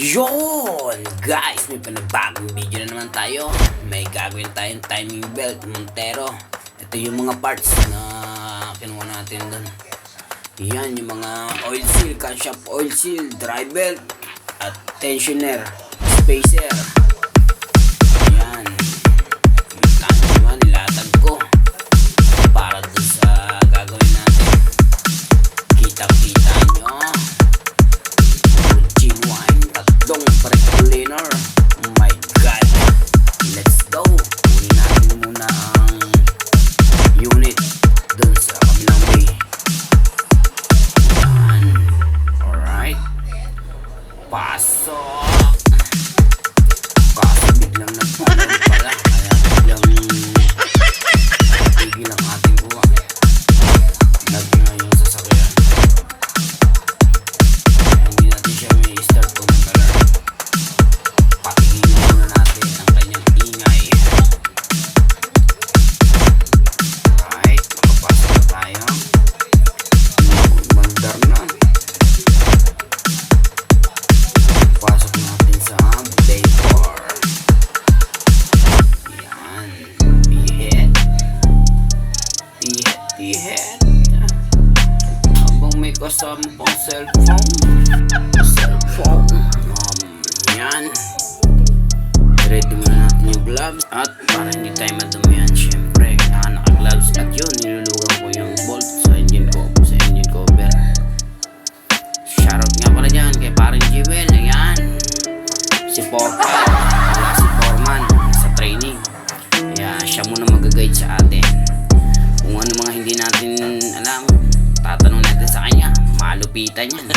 Yon! Guys, may panibagong video na naman tayo. May gagawin tayong timing belt, Montero. Ito yung mga parts na kinuha natin doon. Yan, yung mga oil seal, camshaft oil seal, dry belt, at tensioner, spacer. Yan. Yung nilatag ko para doon sa gagawin natin. Kita-kita nyo. Genuine tatlong brake cleaner. Oh my god. Let's go. Kunin natin muna ang unit dun sa kabilang way. Yan. Alright. Pasok. Kaso biglang nagpalang pala. Kaya biglang tigil ang ating kuha. Lagi na yung sasakyan. Hindi natin siya may start kung color. Patingin muna natin ang kanyang ingay. Alright, makapasok na tayo. Mandar na. Pasok natin sa bay 4. Yan. P-head. P-head. Habang may kasama pang cellphone. Yan. Ready muna natin yung gloves. At para hindi tayo madumihan, syempre kailangan naka-gloves. At yun, nilulugan ko yung bolt sa engine cover. Shoutout nga pala dyan kay parang Jewel. Ayan. Si Portal. Wala si Foreman sa training. Kaya siya muna mag-guide sa atin. Kung ano mga hindi natin alam, tatanong natin sa kanya. Malupitan yan.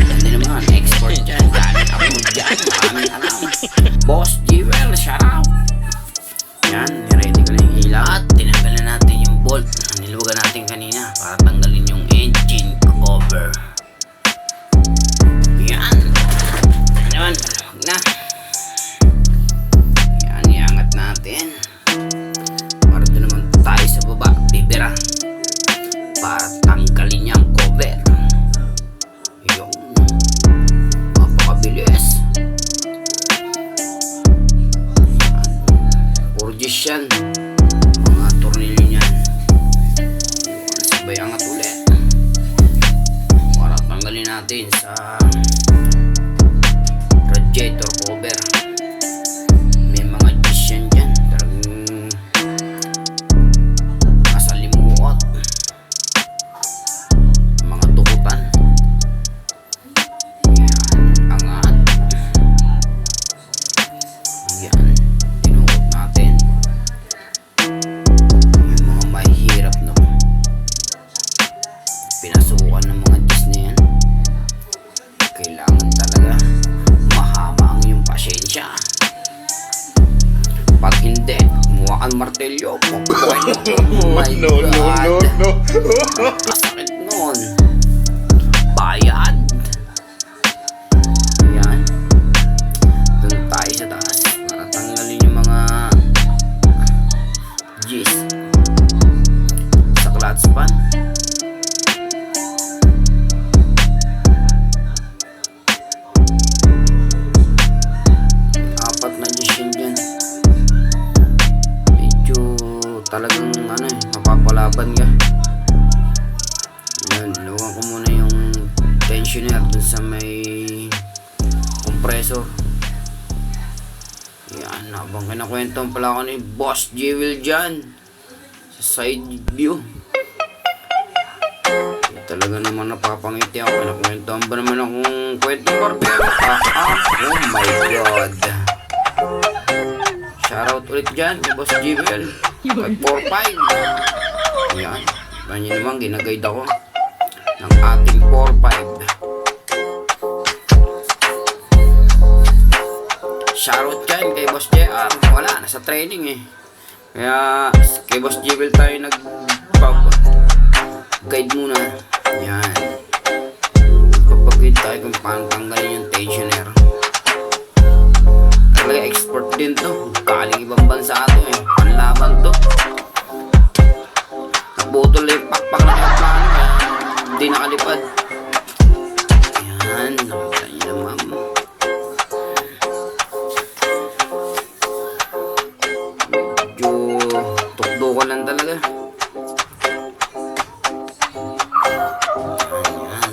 Hindi naman, export dyan. Galing ako dyan. Maraming alam. Boss Jewel, shout out. Yan, ready ko na yung ilaw. At tinanggal na natin yung bolt na niluwagan natin kanina para tanggalin yung engine cover. Yan. Yan, huwag na. Yan, iangat natin. Para doon naman tayo sa baba. Bibira. Para tanggalin yung cover. Yung mapakabilis. Urgis yan. Mga tornilyo niyan. Sabay angat ulit. Para tanggalin natin sa radiator cover. May mga gis yan dyan. Talagang masalimuot. Mga tukutan. Yan, angat. Yan, tinukot natin. Yung mga mahirap na pinasukan ng mga gis na yan. Kailangan talaga mahaba ang iyong pasensya. Pag hindi, kumuha kang martelyo. Oh my God. Kasakit nun. Bayad. Yan. Doon tayo sa taas para tanggalin yung mga gis sa clutch pan. Apat na gis yun dyan. Medyo talagang mapapalaban ka. Yan, luwan ko muna yung tensioner dun sa may compressor. Yan, habang kinakwentuhan pala ako ni Boss Jewel dyan sa side view. Talaga naman napapangiti ako. Kinakwentuhan ba naman akong kwentong barbero? Oh my God. Shoutout ulit dyan kay Boss Jewel. Kay 4-5. Yan. Ganyan naman, ginaguide ako ng ating 4-5. Shoutout dyan kay Boss JR. Wala, nasa training eh. Kaya kay Boss Jewel tayo nag-guide muna. Yan. Kapag-guide tayo kung paano tanggalin yung tensioner. Talaga export din to. Galing ibang bansa ito eh. Panlaban to. Nabutol yung pakpak na plano. Hindi nakalipad. Yan. Nakita nyo naman. ka lang talaga. Ayan.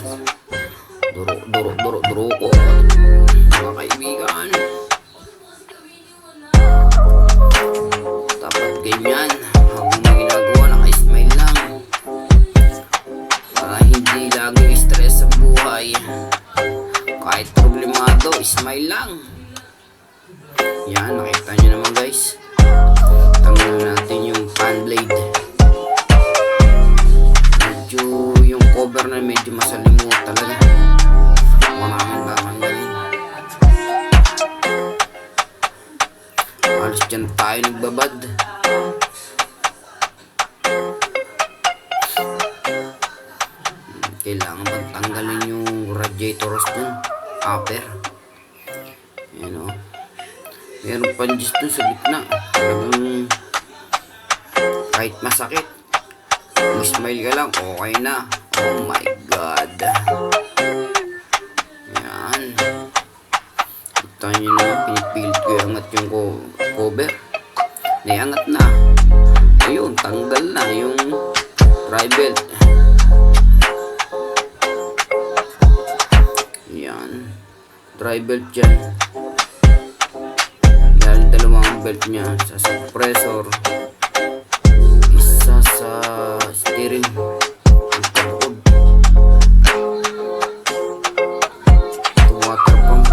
Duro ko. Mga kaibigan. Dapat ganyan. Habang may ginagawa, naka-smile lang. Para hindi laging stress sa buhay. Kahit problemado, smile lang. Yan, nakita nyo naman guys. Tanggalin natin yung fan blade. Medyo yung cover na medyo masalimuot talaga. Maraming tatanggalin. Halos dyan tayo nagbabad. Kailangan bang tanggalin yung radiators dun, upper. Yan o. Meron panjis dun sa gitna. Talagang kahit masakit, mag-smile ka lang, okay na. Oh my God. Yan. Ito nyo na, pinipilit ko iangat yung cover. Naiangat na. Ayun, tanggal na yung dry belt. Yan. Dry belt dyan. Yan, dalawang belt nya. Sa suppressor. Isa sa steering. Ito water pump.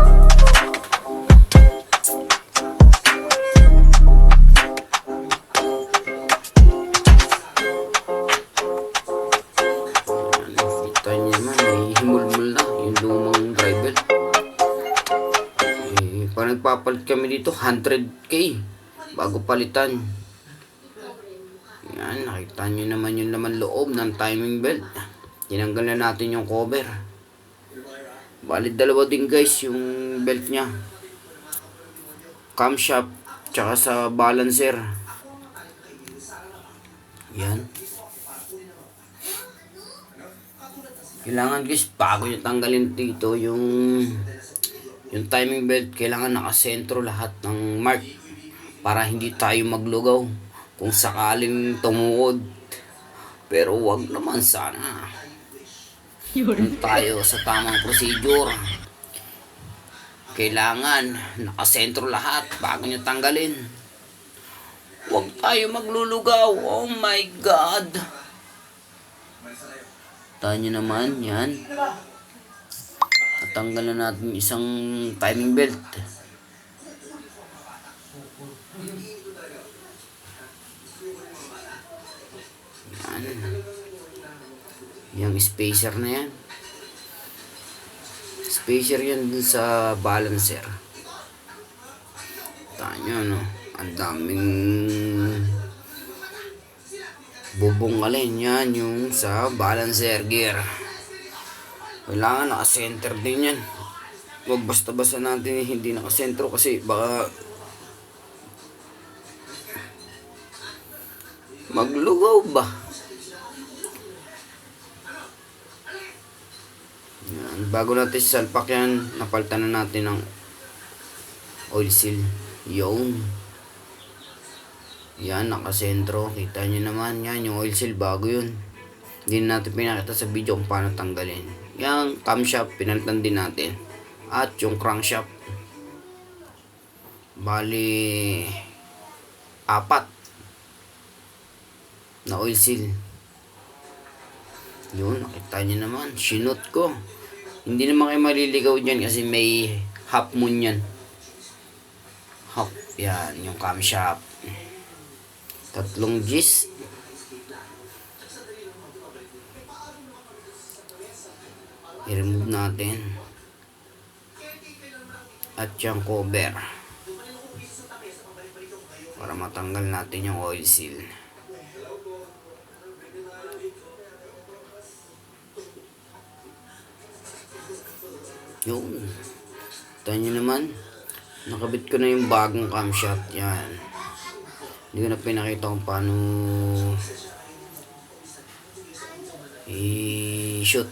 Kita nyo naman, may himulmul na yung lumang dry belt. Pag nagpapalit kami dito, 100k bago palitan. Yan, nakita nyo naman yung laman loob ng timing belt. Tinanggal na natin yung cover. Balit dalawa din guys yung belt nya. Camshaft tsaka sa balancer. Yan. Kailangan guys, bago nyo tanggalin dito yung timing belt, kailangan nakasentro lahat ng mark para hindi tayo maglugaw kung sakaling tumuod. Pero wag naman sana. Kung tayo sa tamang procedure, kailangan nakasentro lahat bago nyo tanggalin. Wag tayo maglulugaw. Oh my God. Tayo naman, yan. Natanggal na natin isang timing belt. Yan. Yung spacer na yan. Spacer yan dun sa balancer. Tayo, no? Ang daming bubong alin yan yung sa balancer gear. Kailangan naka-center din yan. Huwag basta-basta natin hindi naka-sentro kasi baka maglugaw ba? Yan. Bago natin salpak yan, napalitan na natin ng oil seal. Yun. Yan, nakasentro. Kita nyo naman, yan, yung oil seal, bago yun. Hindi natin pinakita sa video kung paano tanggalin. Yung camshaft, pinalitan din natin. At yung crankshaft. Bali, 4 na oil seal. Yun, nakita nyo naman. Sinot ko. Hindi naman kayo maliligaw dyan kasi may half moon yan. Half, yan, yung camshaft. 3 Gs. I-remove natin. At yung cover. Para matanggal natin yung oil seal. Yun. Ito nyo naman. Nakabit ko na yung bagong camshaft. Yan. Hindi ko na pinakita kung paano i-shoot.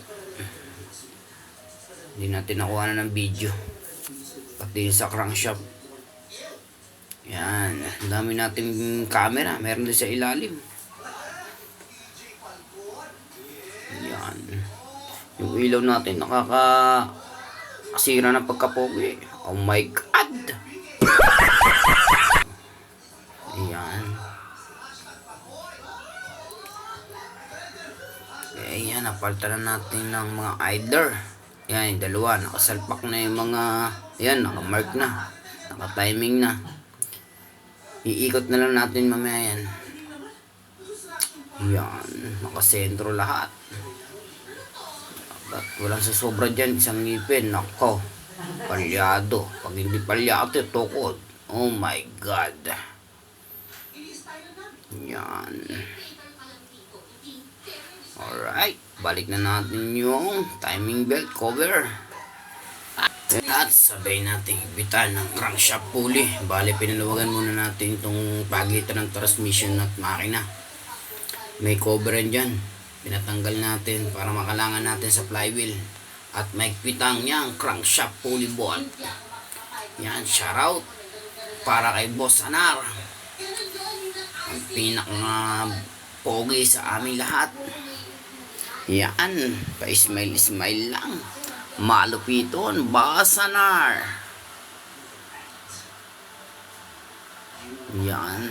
Hindi natin nakuha na ng video. Pati sa crankshaft. Yan. Ang dami nating camera. Meron din sa ilalim. Yan. Yung ilaw natin nakakasira ng pagkapogi. Oh my God! Ayan. Ayan, napalitan na natin ng mga idler. Ayan, yung dalawa. Nakasalpak na yung mga... Ayan, nakamark na. Naka-timing na. Iikot na lang natin mamaya yan. Ayan, nakasentro lahat. At walang sasobra dyan, isang ngipin. Nako, palyado. Pag hindi palyado, tukod. Oh my God. Yan. Alright, balik na natin yung timing belt cover. At sabay natin ibitan ng crankshaft pulley. Bale, pinalawagan muna natin itong pagitan ng transmission at makina. May cover yan dyan. Pinatanggal natin para makalangan natin sa flywheel. At may pitang niyang crankshaft pulley bolt. Yan, shoutout para kay Boss Anar. Ang pogi sa aming lahat. Yan, pa-smile-smile lang. Malupiton, Boss Anar. Yan.